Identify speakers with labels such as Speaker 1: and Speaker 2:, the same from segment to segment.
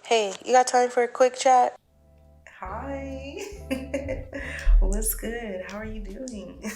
Speaker 1: Hey, you got time for a quick chat?
Speaker 2: Hi. What's good? How are you doing?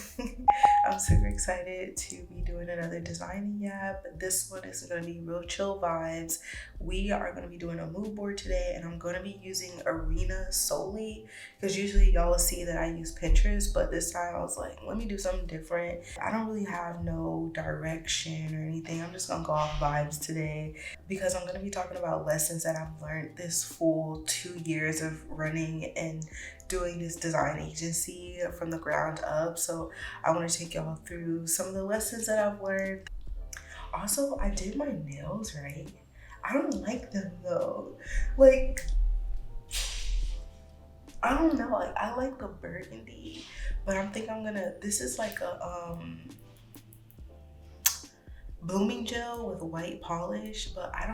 Speaker 2: I'm super excited to be doing another designing app. This one is going to be real chill vibes. We are going to be doing a mood board today, and I'm going to be using Arena solely because usually y'all will see that I use Pinterest, but this time I was like, let me do something different. I don't really have no direction or anything. I'm just going to go off vibes today because I'm going to be talking about lessons that I've learned this full 2 years of running and doing this design agency from the ground up. So I want to take y'all through some of the lessons that I've learned. Also, I did my nails, right? I don't like them though. Like, I don't know. Like, I like the burgundy, but I'm thinking I'm gonna. This is like a blooming gel with white polish, but I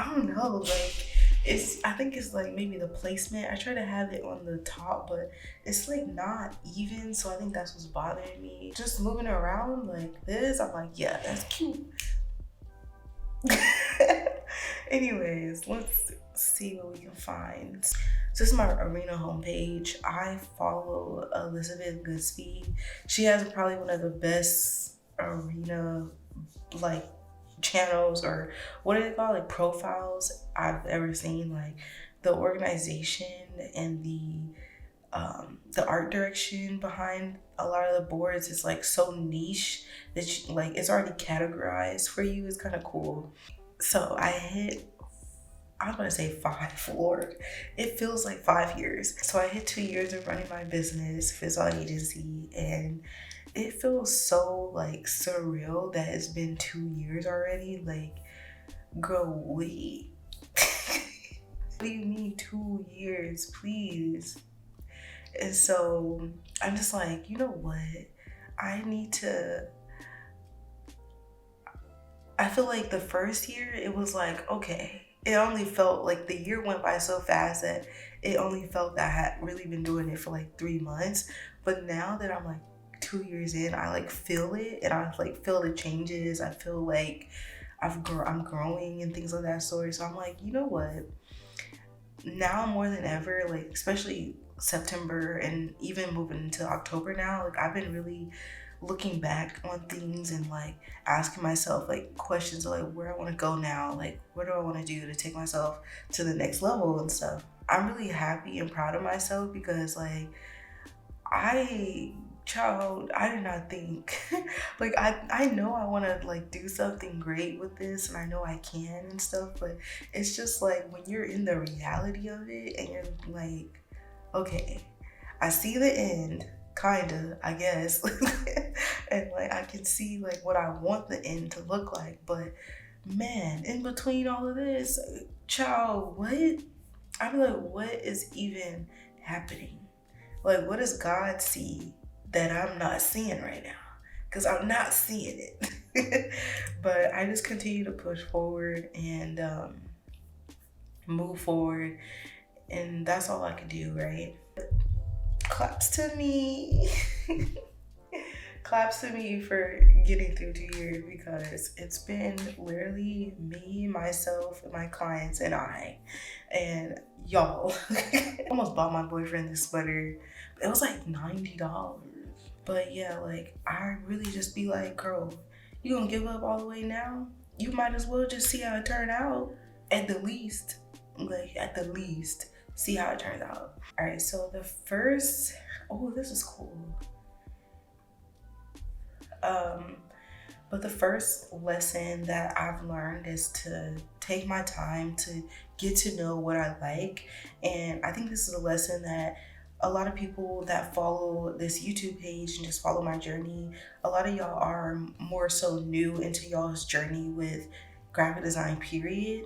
Speaker 2: don't know, like I think it's like maybe the placement. I try to have it on the top, but it's like not even, so I think that's what's bothering me. Just moving around like this, I'm like, yeah, that's cute. Anyways, let's see what we can find. So this is my Arena homepage. I follow Elizabeth Goodspeed. She has probably one of the best Arena like channels, or what do they call, like profiles, I've ever seen. Like the organization and the art direction behind a lot of the boards is like so niche that like it's already categorized for you. It's kind of cool. So I was gonna say five, Lord. It feels like 5 years. So I hit 2 years of running my business, physical agency, and it feels so like surreal that it's been 2 years already. Like, girl, wait. What do you mean 2 years, please? And so I'm just like, you know what? I need to. I feel like the first year it was like, okay. It only felt like the year went by so fast that it only felt that I had really been doing it for like 3 months. But now that I'm like 2 years in, I like feel it, and I like feel the changes. I feel like I'm growing and things of that sort. So I'm like, you know what? Now more than ever, like especially September and even moving into October now, like I've been really looking back on things and like asking myself like questions of like where I want to go now, like what do I want to do to take myself to the next level and stuff. I'm really happy and proud of myself because like I child, I did not think like I know I want to like do something great with this, and I know I can and stuff, but it's just like when you're in the reality of it and you're like, okay, I see the end, kinda, I guess. And like I can see like what I want the end to look like, but man, in between all of this, child, what? I be like, what is even happening? Like, what does God see that I'm not seeing right now? Because I'm not seeing it. But I just continue to push forward and move forward, and that's all I can do, right? Claps to me. Claps to me for getting through 2 years, because it's been literally me, myself, my clients, and I. And y'all, I almost bought my boyfriend this sweater. It was like $90. But yeah, like I really just be like, girl, you gonna give up all the way now? You might as well just see how it turned out. At the least. Like at the least. See how it turns out. Alright, so the first, oh, this is cool. Um, but the first lesson that I've learned is to take my time to get to know what I like. And I think this is a lesson that a lot of people that follow this YouTube page and just follow my journey, a lot of y'all are more so new into y'all's journey with graphic design, period.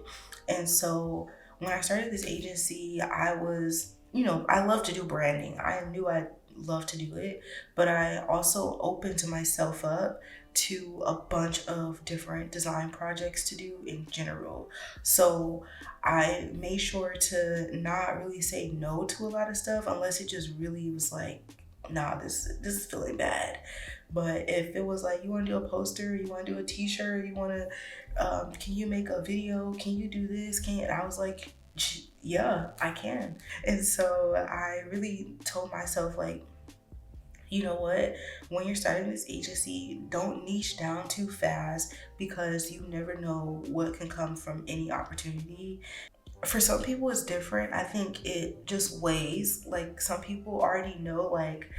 Speaker 2: And so when I started this agency, I was, I love to do branding. I knew I'd love to do it, but I also opened to myself up to a bunch of different design projects to do in general. So I made sure to not really say no to a lot of stuff unless it just really was like, nah, this is feeling bad. But if it was like, you want to do a poster, you want to do a t-shirt, you want to can you make a video, can you do this, can you? And I was like, yeah, I can. And so I really told myself, like, you know what? When you're starting this agency, don't niche down too fast because you never know what can come from any opportunity. For some people, it's different. I think it just weighs. Like, some people already know, like,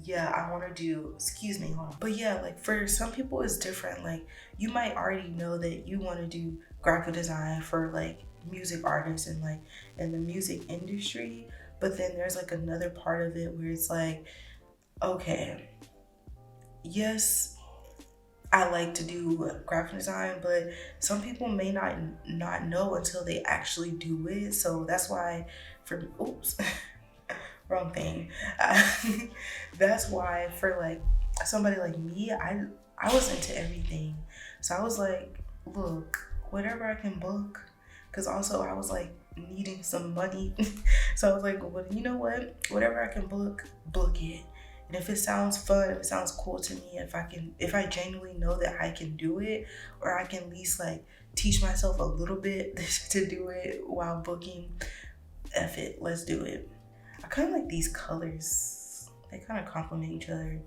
Speaker 2: yeah, I want to do, excuse me, hold on. But yeah, like, for some people, it's different. Like, you might already know that you want to do graphic design for, like, music artists and, like, in the music industry. But then there's, like, another part of it where it's like, okay, yes, I like to do graphic design, but some people may not know until they actually do it. So that's why, for oops, wrong thing. Uh, that's why for like somebody like me, I was into everything. So I was like, look, whatever I can book, because also I was like needing some money. So I was like, well, you know what? Whatever I can book it. And if it sounds fun, if it sounds cool to me, if I genuinely know that I can do it, or I can at least like teach myself a little bit to do it while booking, F it, let's do it. I kind of like these colors. They kind of complement each other.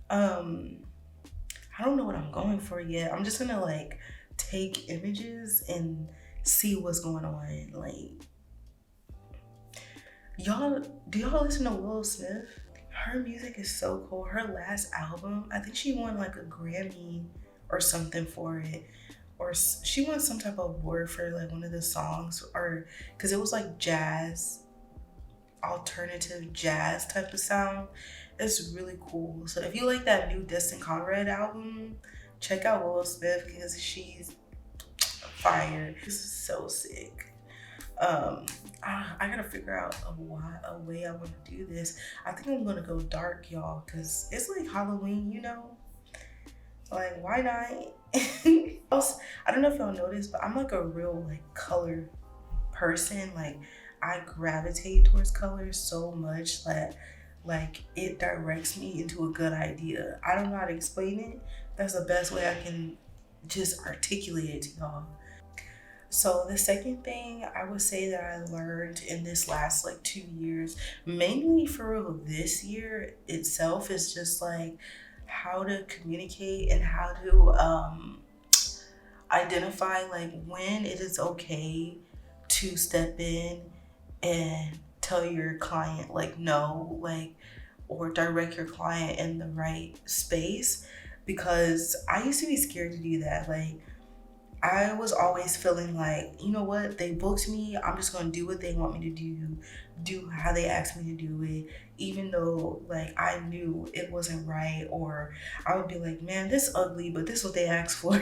Speaker 2: I don't know what I'm going for yet. I'm just gonna like take images and see what's going on. Like, do y'all listen to Will Smith? Her music is so cool. Her last album, I think she won like a Grammy or something for it, or she won some type of award for like one of the songs, or because it was like jazz, alternative jazz type of sound. It's really cool. So if you like that new Destin Conrad album, check out Will Smith because she's fire. This is so sick. I gotta figure out a way I want to do this. I think I'm gonna go dark, y'all, because it's like Halloween, you know? Like, why not? Also, I don't know if y'all noticed, but I'm like a real like color person. Like, I gravitate towards colors so much that like it directs me into a good idea. I don't know how to explain it. That's the best way I can just articulate it to y'all. So the second thing I would say that I learned in this last like 2 years, mainly for this year itself, is just like how to communicate and how to identify like when it is okay to step in and tell your client like no, like, or direct your client in the right space, because I used to be scared to do that. Like, I was always feeling like, you know what, they booked me, I'm just gonna do what they want me to do how they asked me to do it, even though like I knew it wasn't right, or I would be like, man, this ugly, but this is what they asked for.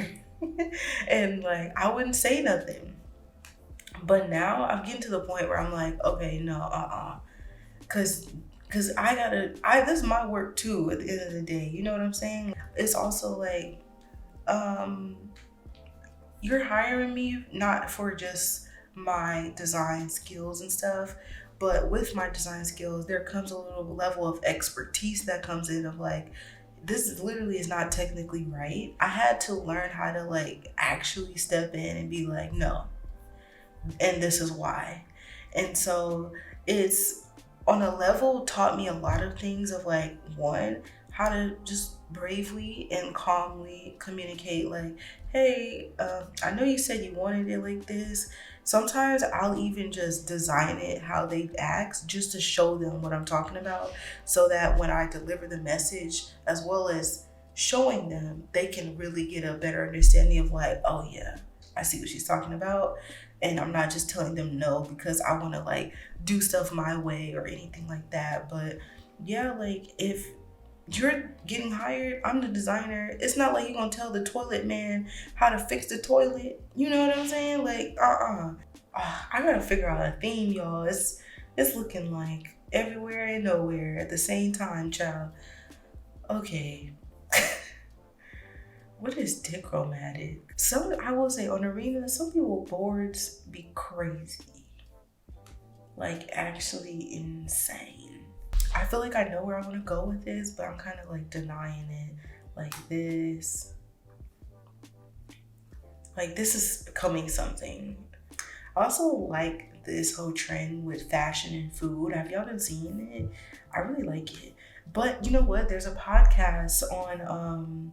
Speaker 2: And like I wouldn't say nothing. But now I'm getting to the point where I'm like, okay, no, cause this is my work too at the end of the day, you know what I'm saying? It's also like, um you're hiring me not for just my design skills and stuff, but with my design skills, there comes a little level of expertise that comes in of like, this is literally is not technically right. I had to learn how to like actually step in and be like, no, and this is why. And so it's on a level taught me a lot of things of like, one, how to just bravely and calmly communicate like, hey, I know you said you wanted it like this. Sometimes I'll even just design it how they ask just to show them what I'm talking about, so that when I deliver the message as well as showing them, they can really get a better understanding of like, oh yeah, I see what she's talking about. And I'm not just telling them no because I want to like do stuff my way or anything like that. But yeah, like if you're getting hired, I'm the designer. It's not like you're gonna tell the toilet man how to fix the toilet. You know what I'm saying? Like, I gotta figure out a theme, y'all. It's looking like everywhere and nowhere at the same time, child. Okay. What is dichromatic? I will say on Arena, some people boards be crazy. Like actually insane. I feel like I know where I want to go with this, but I'm kind of like denying it. Like this. Like this is becoming something. I also like like this whole trend with fashion and food. Have y'all been seeing it? I really like it. But you know what? There's a podcast on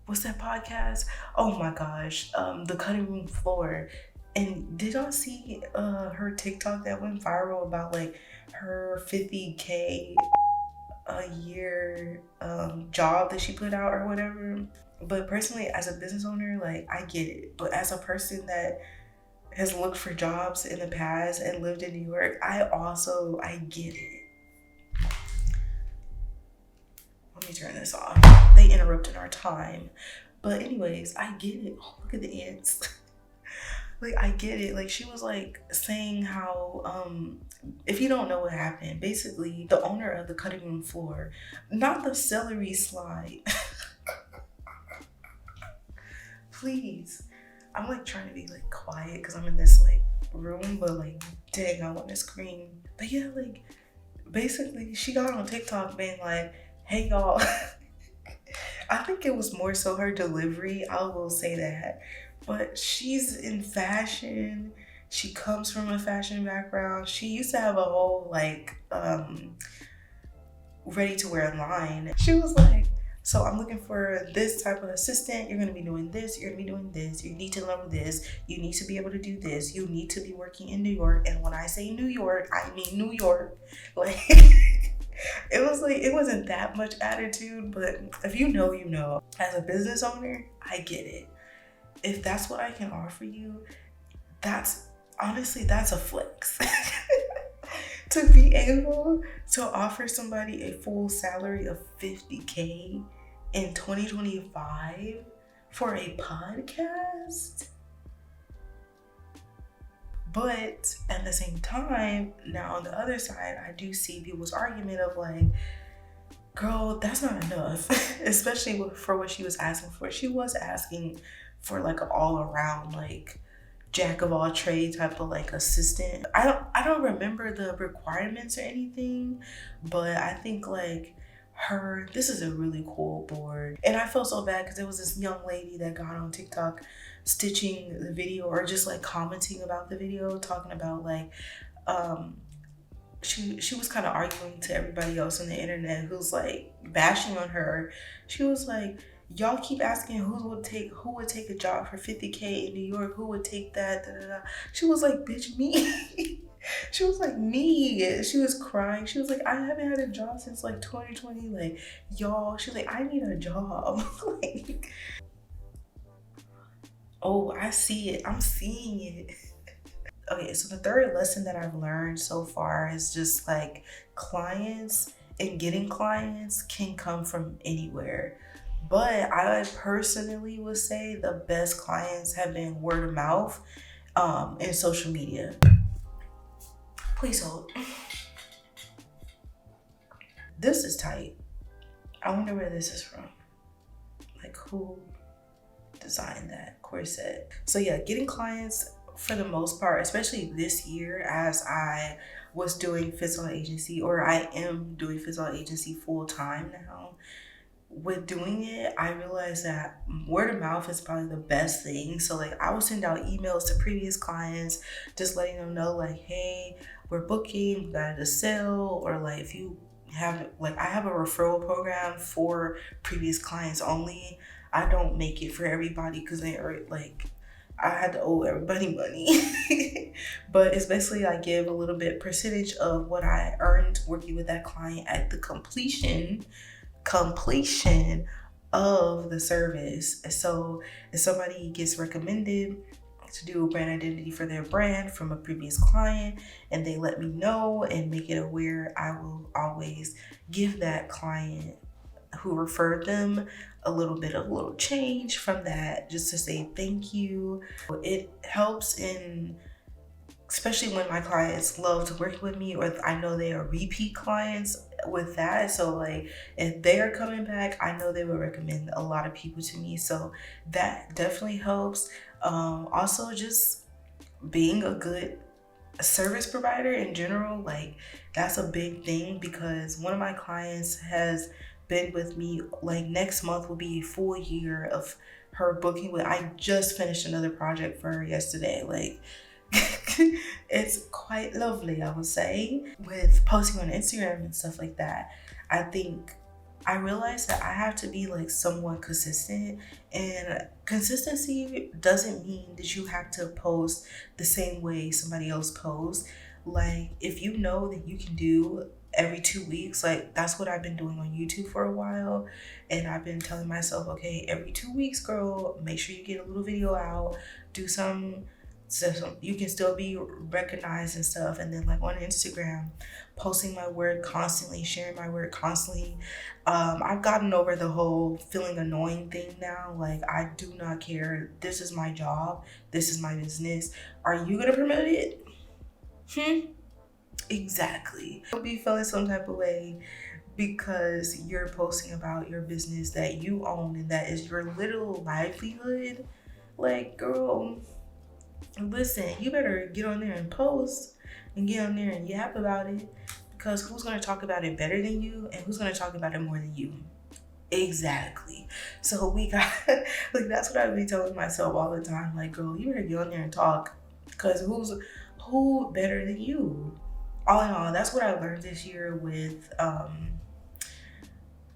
Speaker 2: what's that podcast? Oh my gosh, the cutting room floor. And did y'all see her TikTok that went viral about like her 50K a year job that she put out or whatever? But personally, as a business owner, like I get it. But as a person that has looked for jobs in the past and lived in New York, I get it. Let me turn this off. They interrupted our time. But anyways, I get it. Oh, look at the ants. Like I get it. Like she was like saying how if you don't know what happened, basically the owner of the cutting room floor, not the celery slide. Please. I'm like trying to be like quiet because I'm in this like room, but like dang, I want to scream. But yeah, like basically she got on TikTok being like, hey y'all. I think it was more so her delivery, I will say that. But she's in fashion. She comes from a fashion background. She used to have a whole like ready to wear line. She was like, so I'm looking for this type of assistant. You're gonna be doing this, you're gonna be doing this. You need to learn this. You need to be able to do this. You need to be working in New York. And when I say New York, I mean New York. Like it was like, it wasn't that much attitude, but if you know, you know. As a business owner, I get it. If that's what I can offer you, that's a flex. To be able to offer somebody a full salary of 50K in 2025 for a podcast. But at the same time, now on the other side, I do see people's argument of like, girl, that's not enough. Especially for what she was asking for. She was asking for like an all around like jack of all trades type of like assistant. I don't remember the requirements or anything, but I think like this is a really cool board. And I felt so bad because there was this young lady that got on TikTok stitching the video or just like commenting about the video, talking about like she was kind of arguing to everybody else on the internet who's like bashing on her. She was like, y'all keep asking who would take a job for 50K in New York, who would take that, da, da, da. She was like, bitch, me. She was like, me. She was crying. She was like, I haven't had a job since like 2020. Like, y'all, she's like, I need a job. Like, oh, I see it. I'm seeing it. Okay, so the third lesson that I've learned so far is just like clients and getting clients can come from anywhere. But I personally would say the best clients have been word of mouth and social media. Please hold. This is tight. I wonder where this is from. Like who designed that corset? So yeah, getting clients for the most part, especially this year as I was doing physical agency, or I am doing physical agency full time now. With doing it, I realized that word of mouth is probably the best thing. So like I would send out emails to previous clients, just letting them know like, hey, we're booking, we got a sale, or like if you have like I have a referral program for previous clients only. I don't make it for everybody because they are like I had to owe everybody money. But it's basically I give a little bit percentage of what I earned working with that client at the completion of the service. So if somebody gets recommended to do a brand identity for their brand from a previous client and they let me know and make it aware, I will always give that client who referred them a little change from that, just to say thank you. It helps in, especially when my clients love to work with me or I know they are repeat clients with that. So like if they're coming back, I know they will recommend a lot of people to me. So that definitely helps. Also just being a good service provider in general, like that's a big thing because one of my clients has been with me, like next month will be a full year of her booking with. I just finished another project for her yesterday. Like it's quite lovely, I would say. With posting on Instagram and stuff like that, I think I realized that I have to be like somewhat consistent, and consistency doesn't mean that you have to post the same way somebody else posts. Like, if you know that you can do every 2 weeks, like that's what I've been doing on YouTube for a while, and I've been telling myself, okay, every 2 weeks, girl, make sure you get a little video out, do some so you can still be recognized and stuff. And then like on Instagram, posting my work constantly, sharing my work constantly. I've gotten over the whole feeling annoying thing now. Like, I do not care. This is my job. This is my business. Are you gonna promote it? Exactly. Don't be feeling some type of way because you're posting about your business that you own and that is your literal livelihood. Like, girl, listen, you better get on there and post and get on there and yap about it, because who's going to talk about it better than you, and who's going to talk about it more than you? Exactly. So we got, like, that's what I be telling myself all the time. Like, girl, you better get on there and talk, because who better than you? All in all, that's what I learned this year with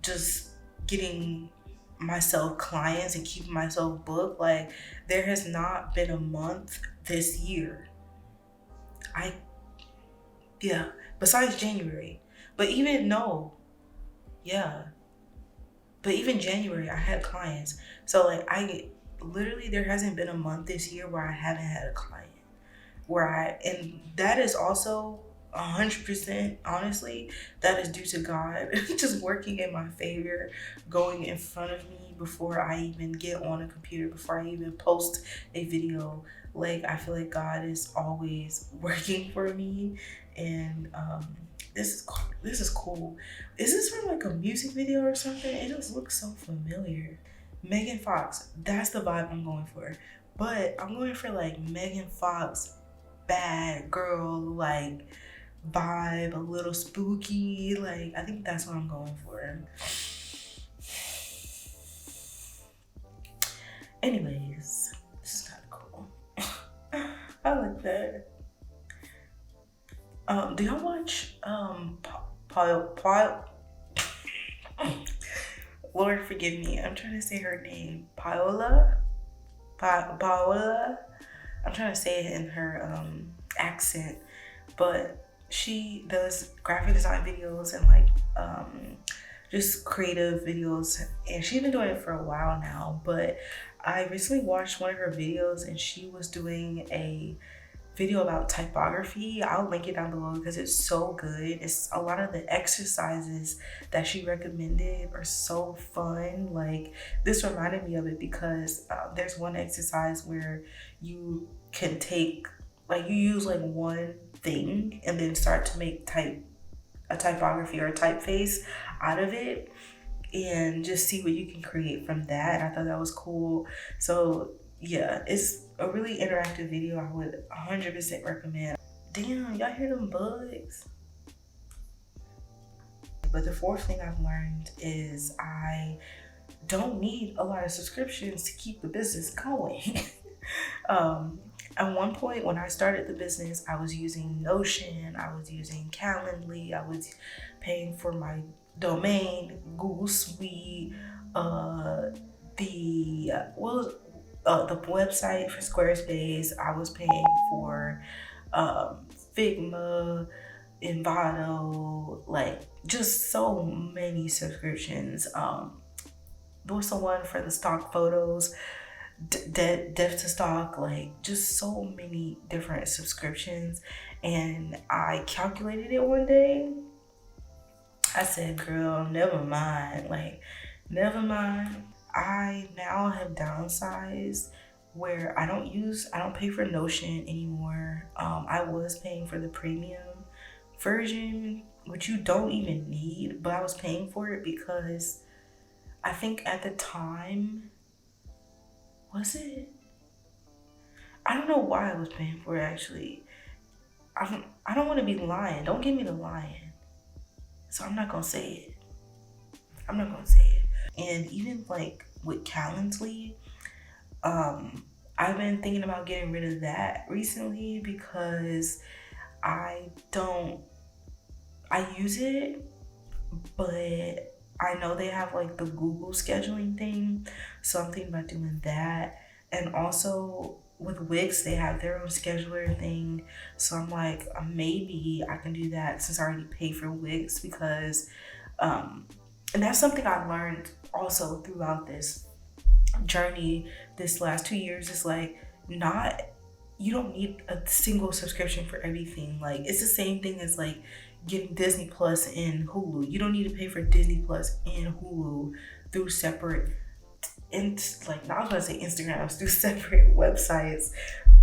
Speaker 2: just getting myself clients and keeping myself booked. Like, there has not been a month this year, I yeah, besides January, but even no, yeah, but even January I had clients. So like, I literally, there hasn't been a month this year where I haven't had a client, and that is also 100% honestly, that is due to God just working in my favor, going in front of me before I even get on a computer, before I even post a video. Like, I feel like God is always working for me, and this is cool. Is this from like a music video or something? It just looks so familiar. Megan Fox, that's the vibe I'm going for. But I'm going for like Megan Fox, bad girl, like vibe, a little spooky. Like, I think that's what I'm going for. Anyways, this is kind of cool. I like that. Do y'all watch Lord forgive me, I'm trying to say her name. Paola. I'm trying to say it in her accent, but she does graphic design videos and like just creative videos, and she's been doing it for a while now. But I recently watched one of her videos, and she was doing a video about typography. I'll link it down below because it's so good. It's a lot of the exercises that she recommended are so fun. Like, this reminded me of it because there's one exercise where you can take, like, you use like one thing and then start to make a typography or a typeface out of it, and just see what you can create from that. And I thought that was cool. So yeah, it's a really interactive video. I would 100% recommend. Damn, y'all hear them bugs? But the fourth thing I've learned is I don't need a lot of subscriptions to keep the business going. At one point when I started the business, I was using Notion, I was using Calendly, I was paying for my domain, Google Suite, the website for Squarespace. I was paying for Figma, Envato, like just so many subscriptions. There was the one for the stock photos, dev to stock, like just so many different subscriptions. And I calculated it one day. I said, girl, never mind. Like, never mind. I now have downsized where I don't pay for Notion anymore. I was paying for the premium version, which you don't even need, but I was paying for it because I think at the time, was it? I don't know why I was paying for it actually. I don't want to be lying. Don't give me the lying. So I'm not gonna say it. I'm not gonna say it. And even like with Calendly, I I've been thinking about getting rid of that recently because I don't, I use it, but I know they have like the Google scheduling thing, so I'm thinking about doing that. And also with Wix, they have their own scheduler thing, so I'm like, maybe I can do that since I already pay for Wix because, um, and that's something I learned also throughout this journey this last 2 years is like not you don't need a single subscription for everything. Like it's the same thing as like getting Disney Plus and Hulu. You don't need to pay for Disney Plus and Hulu through separate and like not I was gonna say Instagrams through separate websites,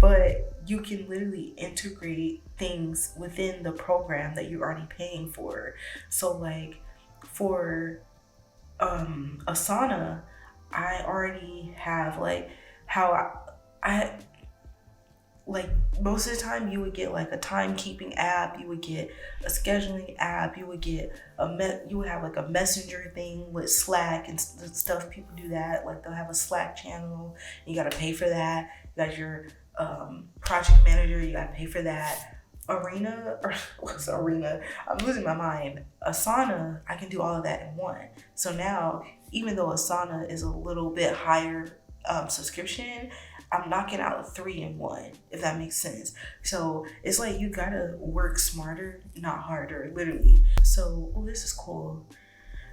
Speaker 2: but you can literally integrate things within the program that you're already paying for. So like for Asana, I already have like how I like most of the time you would get like a timekeeping app, you would get a scheduling app, you would get you would have like a messenger thing with Slack and stuff. People do that, like they'll have a Slack channel, you gotta pay for that. You got your project manager, you gotta pay for that. Arena or what's Arena? I'm losing my mind. Asana, I can do all of that in one. So now, even though Asana is a little bit higher subscription, I'm knocking out three in one, if that makes sense. So it's like you gotta work smarter, not harder, literally. So, oh, this is cool.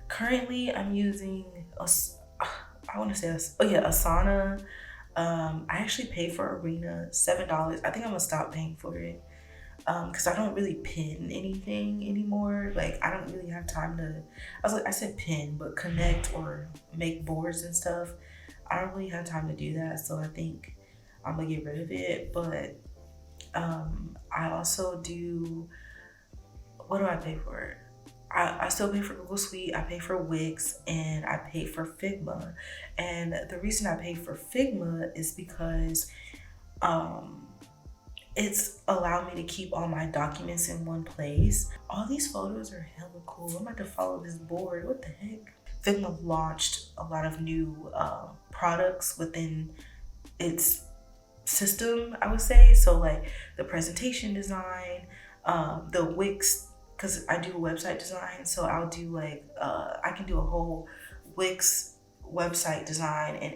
Speaker 2: Currently, I'm using I want to say Asana. I actually pay for Arena $7. I think I'm gonna stop paying for it because I don't really pin anything anymore. Like I don't really have time to. I said pin, but connect or make boards and stuff. I don't really have time to do that, so I think I'm gonna get rid of it. But I also do. What do I pay for? I still pay for Google Suite. I pay for Wix, and I pay for Figma. And the reason I pay for Figma is because it's allowed me to keep all my documents in one place. All these photos are hella cool. I'm about to follow this board. What the heck? Figma launched a lot of new products within its system, I would say. So like the presentation design, the Wix, because I do website design, so I'll do like I can do a whole Wix website design and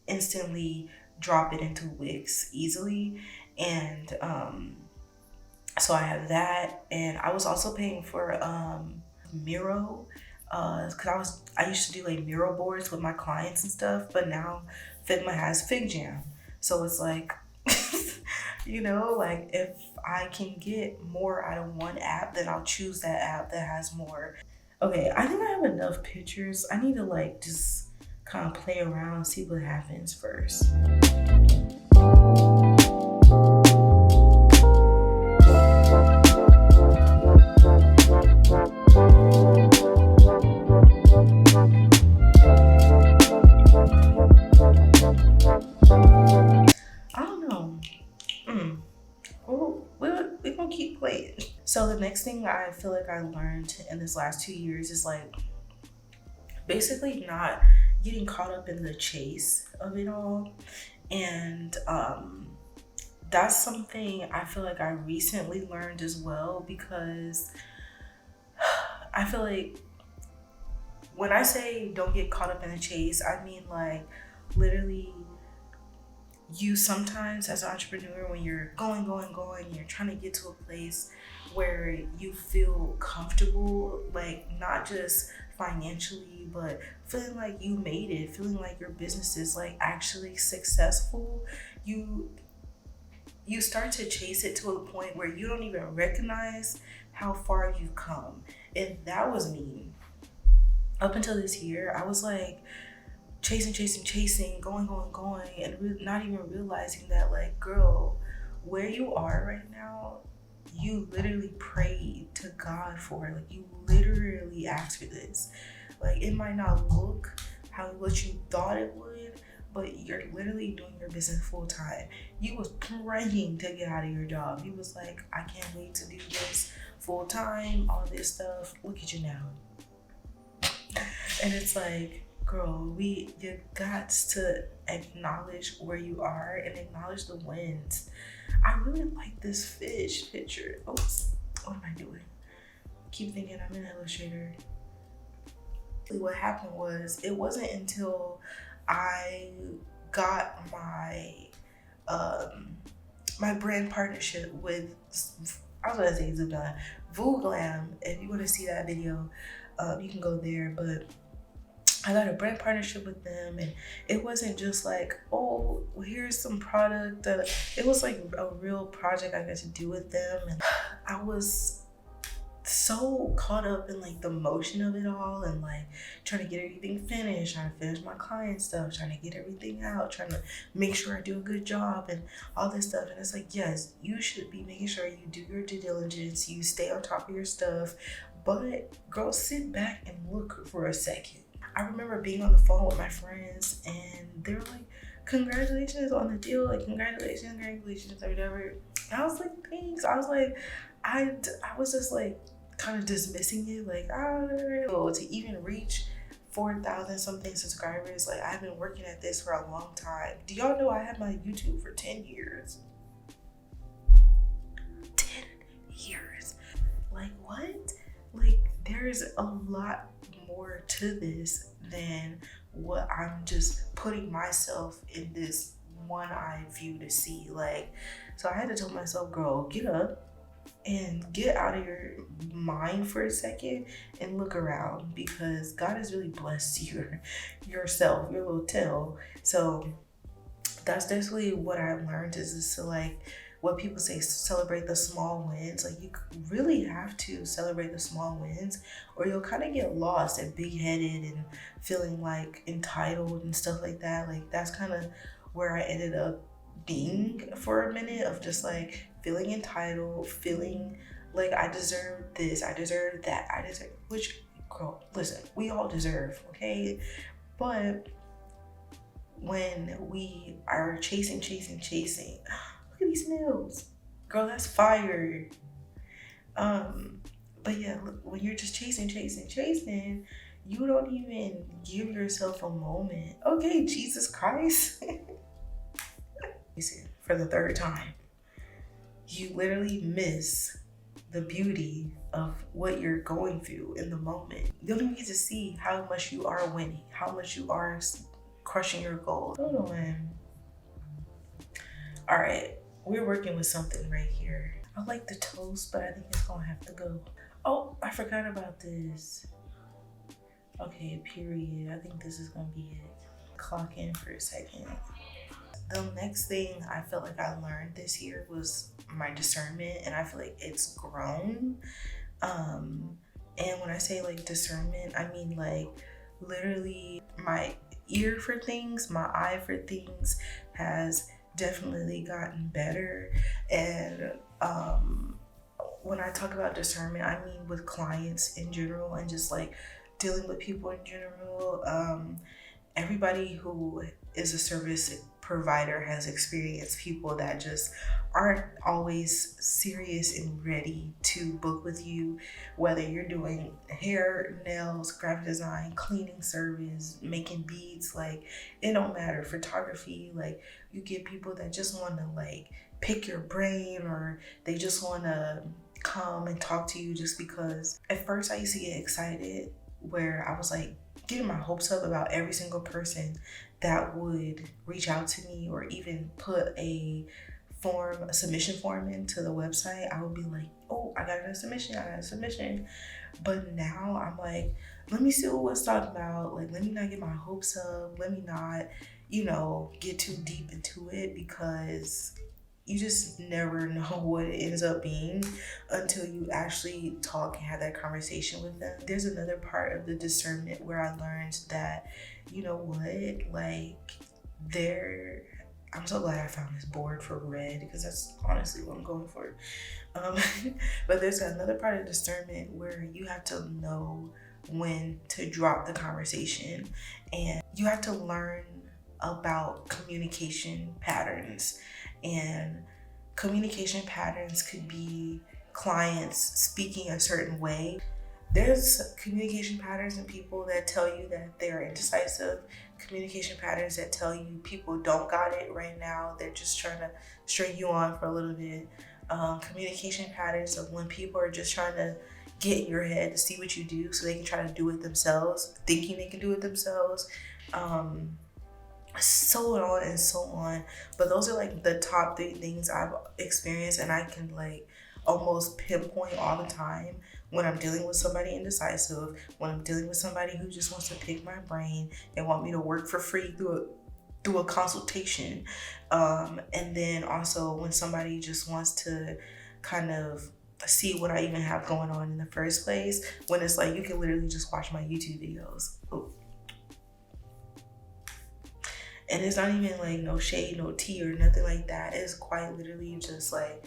Speaker 2: instantly drop it into Wix easily. And so I have that, and I was also paying for Miro because I used to do like Miro boards with my clients and stuff, but now Figma has FigJam, so it's like like if I can get more out of one app, then I'll choose that app that has more. Okay, I think I have enough pictures. I need to like just kind of play around, see what happens first. We're gonna keep playing. So the next thing I feel like I learned in this last 2 years is like basically not getting caught up in the chase of it all. And that's something I feel like I recently learned as well, because I feel like when I say don't get caught up in the chase, I mean like literally you sometimes as an entrepreneur, when you're going, you're trying to get to a place where you feel comfortable, like not just financially, but feeling like you made it, feeling like your business is like actually successful, you start to chase it to a point where you don't even recognize how far you've come. And that was me. Up until this year, I was like chasing, going, and not even realizing that, like, girl, where you are right now, you literally prayed to God for it. Like, you literally asked for this. Like, it might not look what you thought it would, but you're literally doing your business full time. You was praying to get out of your job. You was like, I can't wait to do this full time, all this stuff. Look at you now. And it's like, girl, you got to acknowledge where you are and acknowledge the wins. I really like this fish picture. Oops, what am I doing? Keep thinking I'm an illustrator. What happened was, it wasn't until I got my brand partnership with, I was gonna say Zuga, Vooglam. If you want to see that video, you can go there. But I got a brand partnership with them, and it wasn't just like, oh, well, here's some product. It was like a real project I got to do with them, and I was so caught up in like the motion of it all, and like trying to get everything finished, trying to finish my client stuff, trying to get everything out, trying to make sure I do a good job and all this stuff. And it's like, yes, you should be making sure you do your due diligence, you stay on top of your stuff, but girl, sit back and look for a second. I remember being on the phone with my friends, and they were like, congratulations on the deal, like congratulations or whatever. And I was like, thanks. I was like, I was just like kind of dismissing it, like, to even reach 4,000 something subscribers. Like, I've been working at this for a long time. Do y'all know I had my YouTube for 10 years? 10 years. Like, what? Like, there's a lot more to this than what I'm just putting myself in this one-eye view to see. Like, so I had to tell myself, girl, get up and get out of your mind for a second and look around, because God has really blessed yourself, your little tail. So that's definitely what I've learned, is just to, like, what people say, celebrate the small wins. Like, you really have to celebrate the small wins, or you'll kind of get lost and big-headed and feeling like entitled and stuff like that. Like, that's kind of where I ended up being for a minute, of just like feeling entitled, feeling like I deserve this, I deserve that, which, girl, listen, we all deserve, okay? But when we are chasing, look at these nails, girl, that's fire. But yeah, look, when you're just chasing, you don't even give yourself a moment. Okay, Jesus Christ. For the third time, you literally miss the beauty of what you're going through in the moment. You don't even get to see how much you are winning, how much you are crushing your goals. Hold on. All right, we're working with something right here. I like the toast, but I think it's gonna have to go. Oh, I forgot about this. Okay, period. I think this is gonna be it. Clock in for a second. The next thing I felt like I learned this year was my discernment, and I feel like it's grown. And when I say like discernment, I mean like literally my ear for things, my eye for things has definitely gotten better. And when I talk about discernment, I mean with clients in general, and just like dealing with people in general. Everybody who is a service provider has experienced people that just aren't always serious and ready to book with you, whether you're doing hair, nails, graphic design, cleaning service, making beats, like it don't matter, photography. Like, you get people that just want to like pick your brain, or they just want to come and talk to you just because. At first I used to get excited, where I was like getting my hopes up about every single person that would reach out to me, or even put a submission form into the website. I would be like, oh, I got a submission. But now I'm like, let me see what it's talking about. Like, let me not get my hopes up. Let me not, get too deep into it, because you just never know what it ends up being until you actually talk and have that conversation with them. There's another part of the discernment where I learned that, you know what, like I'm so glad I found this board for red, because that's honestly what I'm going for. But there's another part of discernment where you have to know when to drop the conversation, and you have to learn about communication patterns. And communication patterns could be clients speaking a certain way. There's communication patterns in people that tell you that they're indecisive, communication patterns that tell you people don't got it right now, they're just trying to string you on for a little bit. Communication patterns of when people are just trying to get in your head to see what you do so they can try to do it themselves, thinking they can do it themselves. Um, so on and so on. But those are like the top three things I've experienced, and I can like almost pinpoint all the time when I'm dealing with somebody indecisive, when I'm dealing with somebody who just wants to pick my brain and want me to work for free through a consultation. And then also when somebody just wants to kind of see what I even have going on in the first place, when it's like you can literally just watch my YouTube videos. Ooh. And it's not even like no shade, no tea or nothing like that. It's quite literally just like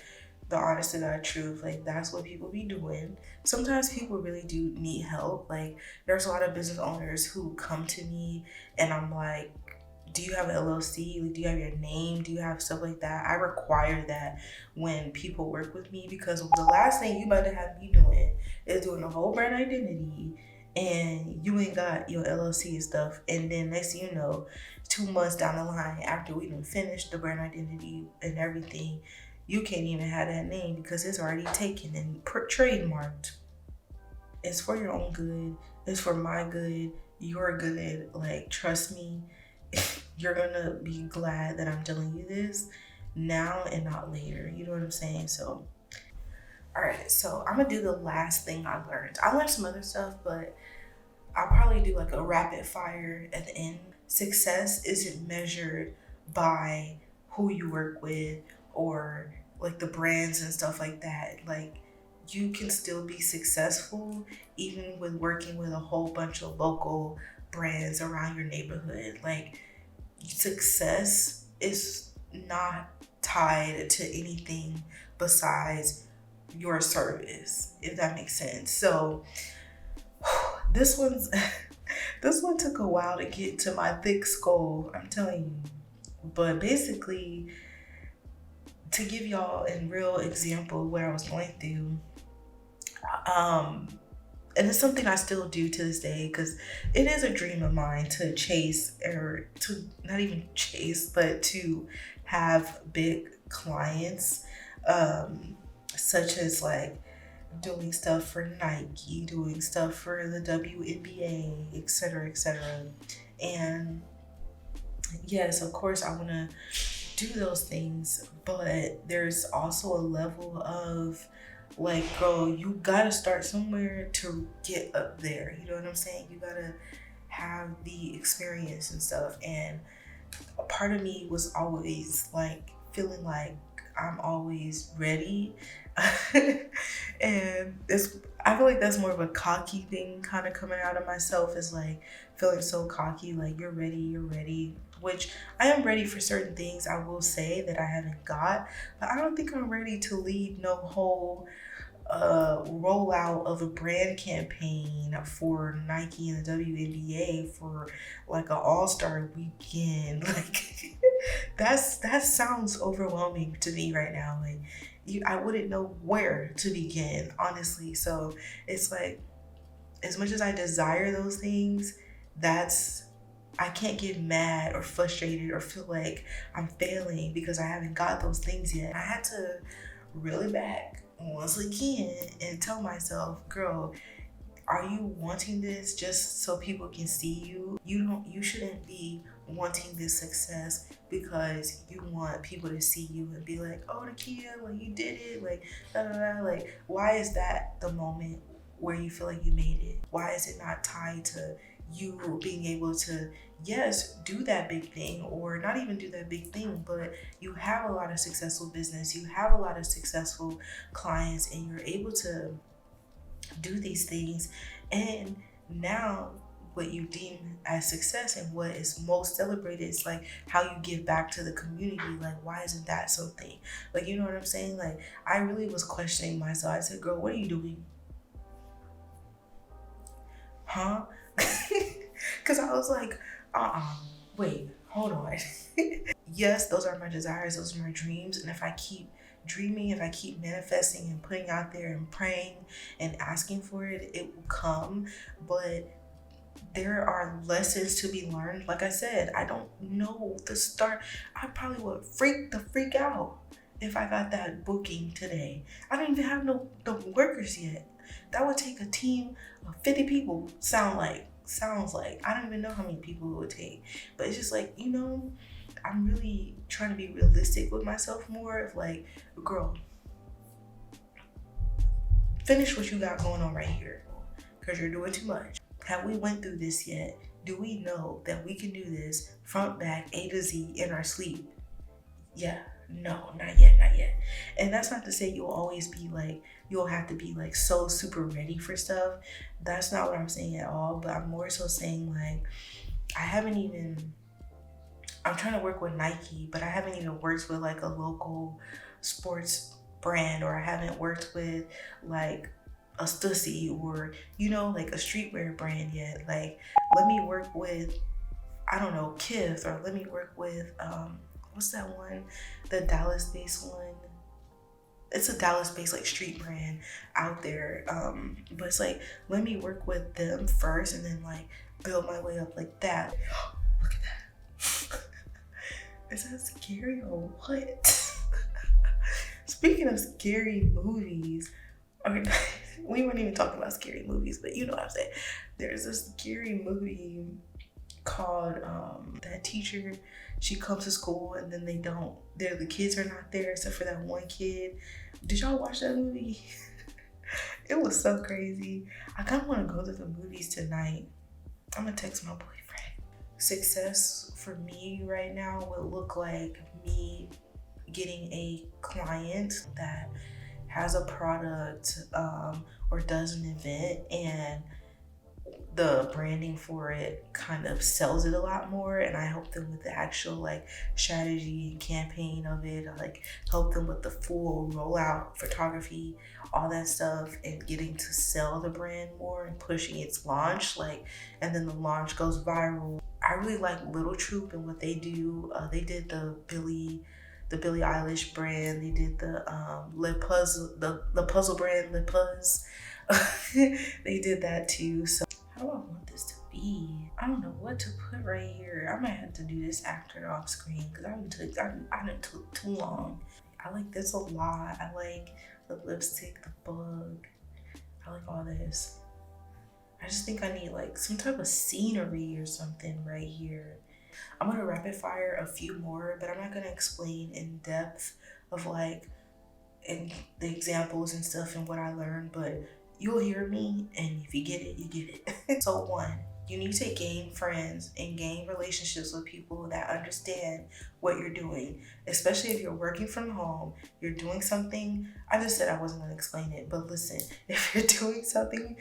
Speaker 2: the honest to God truth. Like that's what people be doing. Sometimes people really do need help. Like there's a lot of business owners who come to me and I'm like, do you have an LLC? Like, do you have your name? Do you have stuff like that? I require that when people work with me, because the last thing you about to have me doing is doing a whole brand identity and you ain't got your LLC and stuff. And then next thing you know, 2 months down the line, after we done finished the brand identity and everything, you can't even have that name because it's already taken and trademarked. It's for your own good. It's for my good. Your good. Like, trust me, you're gonna be glad that I'm telling you this now and not later. You know what I'm saying? So, all right. So I'm gonna do the last thing I learned. I learned some other stuff, but I'll probably do like a rapid fire at the end. Success isn't measured by who you work with or like the brands and stuff like that. Like you can still be successful even with working with a whole bunch of local brands around your neighborhood. Like success is not tied to anything besides your service, if that makes sense. So this one's this one took a while to get to my thick skull, I'm telling you. But basically, to give y'all a real example of what I was going through, and it's something I still do to this day because it is a dream of mine to chase, or to not even chase, but to have big clients, such as like doing stuff for Nike, doing stuff for the WNBA, etc., etc. And yes, of course, I want to do those things, but there's also a level of like, girl, you gotta start somewhere to get up there. You know what I'm saying? You gotta have the experience and stuff. And a part of me was always like feeling like I'm always ready. And I feel like that's more of a cocky thing kind of coming out of myself, is like feeling so cocky, like you're ready, which I am ready for certain things I will say that I haven't got, but I don't think I'm ready to lead no whole rollout of a brand campaign for Nike and the WNBA for like an all-star weekend. Like that sounds overwhelming to me right now. Like I wouldn't know where to begin, honestly. So it's like, as much as I desire those things, I can't get mad or frustrated or feel like I'm failing because I haven't got those things yet. I had to reel it back once again and tell myself, girl, are you wanting this just so people can see you? You shouldn't be wanting this success because you want people to see you and be like, oh, Nakia, like you did it, like da da da. Like, why is that the moment where you feel like you made it? Why is it not tied to you being able to, yes, do that big thing, or not even do that big thing, but you have a lot of successful business, you have a lot of successful clients, and you're able to do these things, and now what you deem as success and what is most celebrated is like how you give back to the community. Like, why isn't that something? Like, you know what I'm saying? Like, I really was questioning myself. I said, girl, what are you doing? Huh? Because I was like, wait, hold on. Yes, those are my desires, those are my dreams, and if I keep dreaming, if I keep manifesting and putting out there and praying and asking for it, it will come. But there are lessons to be learned. Like I said, I don't know the start. I probably would freak out if I got that booking today. I don't even have the workers yet. That would take a team of 50 people. Sounds like. I don't even know how many people it would take. But it's just like, I'm really trying to be realistic with myself more of like, girl, finish what you got going on right here, because you're doing too much. Have we went through this yet? Do we know that we can do this front, back, A to Z in our sleep? Yeah, no, not yet. And that's not to say you'll have to be like so super ready for stuff. That's not what I'm saying at all. But I'm more so saying like, I'm trying to work with Nike, but I haven't even worked with like a local sports brand, or I haven't worked with like a Stussy or, like a streetwear brand yet. Like, let me work with, I don't know, Kith, or let me work with, what's that one? The Dallas-based one. It's a Dallas-based like street brand out there. But it's like, let me work with them first and then like build my way up like that. Look at that. Is that scary or what? Speaking of scary movies, we weren't even talking about scary movies, but you know what I'm saying. There's a scary movie called that teacher, she comes to school and then the kids are not there except for that one kid. Did y'all watch that movie? It was so crazy. I kind of want to go to the movies tonight. I'm gonna text my boyfriend. Success for me right now would look like me getting a client that has a product or does an event, and the branding for it kind of sells it a lot more, and I help them with the actual like strategy and campaign of it. I like help them with the full rollout, photography, all that stuff, and getting to sell the brand more and pushing its launch, and then the launch goes viral. I really like Little Troop and what they do. They did the Billie Eilish brand. They did the the puzzle brand Lip Puzz. They did that too. So how do I want this to be? I don't know what to put right here. I might have to do this after off screen because I done took too long. I like this a lot. I like the lipstick, the bug. I like all this. I just think I need like some type of scenery or something right here. I'm gonna rapid fire a few more, but I'm not gonna explain in depth of and the examples and stuff and what I learned, but you'll hear me, and if you get it, you get it. So 1, you need to gain friends and gain relationships with people that understand what you're doing, especially if you're working from home, you're doing something. I just said I wasn't gonna explain it, but listen, if you're doing something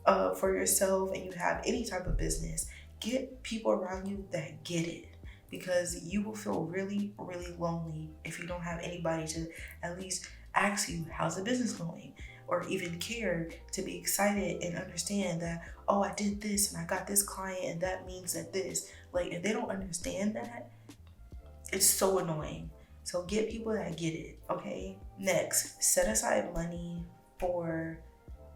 Speaker 2: for yourself and you have any type of business, get people around you that get it, because you will feel really, really lonely if you don't have anybody to at least ask you, how's the business going? Or even care to be excited and understand that, oh, I did this and I got this client and that means that this. Like, if they don't understand that, it's so annoying. So get people that get it, okay? Next, set aside money for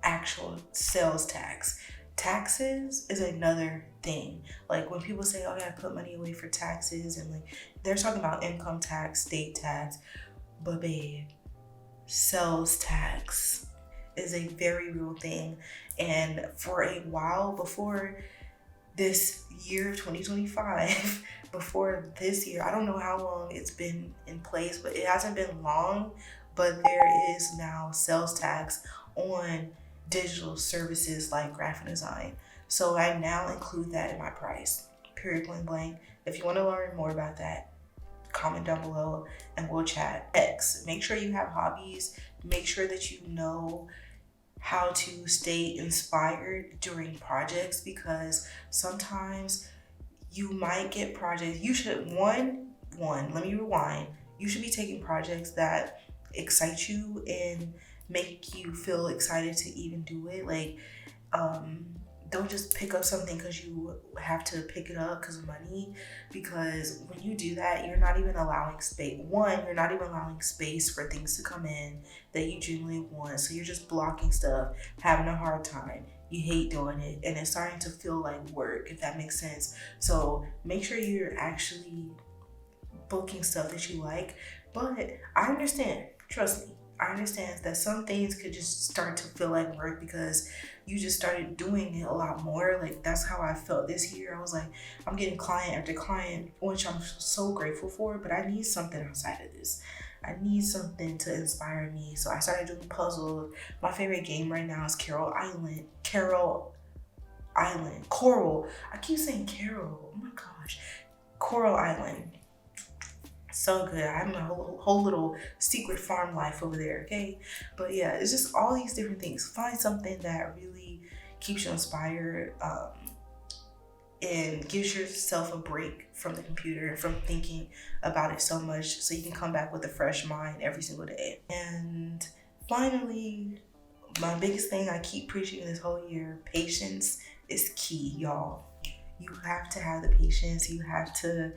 Speaker 2: actual sales tax. Taxes is another thing. Like when people say, oh yeah, I put money away for taxes, and they're talking about income tax, state tax, but babe, sales tax is a very real thing. And for a while before this year 2025, before this year, I don't know how long it's been in place, but it hasn't been long, but there is now sales tax on digital services like graphic design. So I now include that in my price, period, point blank. If you want to learn more about that, comment down below and we'll chat. Next, make sure you have hobbies. Make sure that you know how to stay inspired during projects, because sometimes you might get projects. You should, let me rewind. You should be taking projects that excite you and make you feel excited to even do it. don't just pick up something because you have to pick it up because of money, because when you do that, you're not even allowing space. One, you're not even allowing space for things to come in that you genuinely want. So you're just blocking stuff, having a hard time. You hate doing it, and it's starting to feel like work, if that makes sense. So make sure you're actually booking stuff that you like. But I understand, trust me, I understand that some things could just start to feel like work because you just started doing it a lot more. Like, that's how I felt this year. I was like, I'm getting client after client, which I'm so grateful for, but I need something outside of this. I need something to inspire me. So I started doing puzzles. My favorite game right now is Coral. I keep saying Carol. Oh my gosh. Coral Island. So good. I have my whole little secret farm life over there, okay? But yeah, it's just all these different things. Find something that really keeps you inspired, and gives yourself a break from the computer and from thinking about it so much, so you can come back with a fresh mind every single day. And finally, my biggest thing I keep preaching this whole year, patience is key, y'all. You have to have the patience. You have to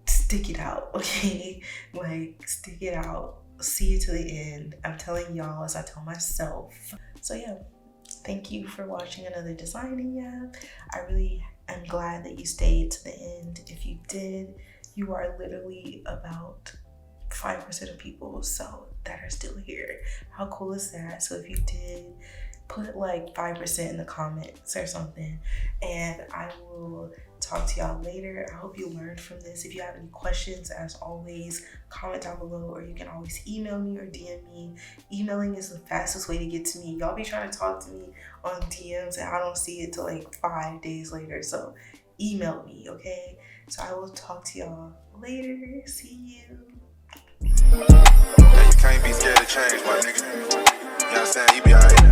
Speaker 2: stick it out, okay? Like, stick it out. See it to the end. I'm telling y'all as I tell myself. So yeah, thank you for watching another designing app. I really am glad that you stayed to the end. If you did, you are literally about 5% of people that are still here. How cool is that? So if you did, put like 5% in the comments or something, and I will talk to y'all later. I hope you learned from this. If you have any questions, as always, comment down below, or you can always email me or DM me. Emailing is the fastest way to get to me. Y'all be trying to talk to me on DMs and I don't see it till like 5 days later. So email me, okay? So I will talk to y'all later. See you.
Speaker 3: Yeah, you can't be scared of change, my nigga. You know what I'm saying? You be alright.